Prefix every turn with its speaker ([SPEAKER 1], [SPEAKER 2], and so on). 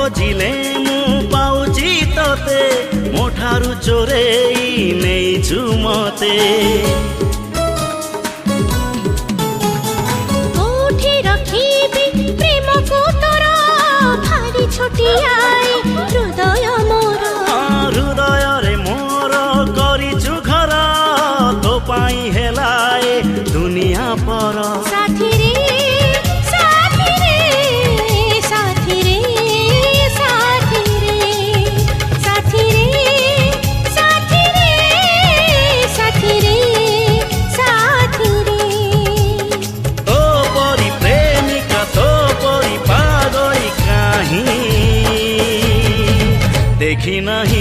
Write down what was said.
[SPEAKER 1] खोजिले मु पाउची तोते मो ठारू चोरेई नेइछु मते
[SPEAKER 2] कोठी रखिबी प्रेम को तोरा भारी छोटियाई हृदय मोर
[SPEAKER 1] हृदय रे मोर करिछु घर तो पाई हेलाए दुनिया पर
[SPEAKER 2] साथी रे साथी रे साथी रे साथी रे साथी रे साथी रे साथी रे साथी रे
[SPEAKER 1] तो परी प्रेमिका तो परी पागली काहीं देखी नहीं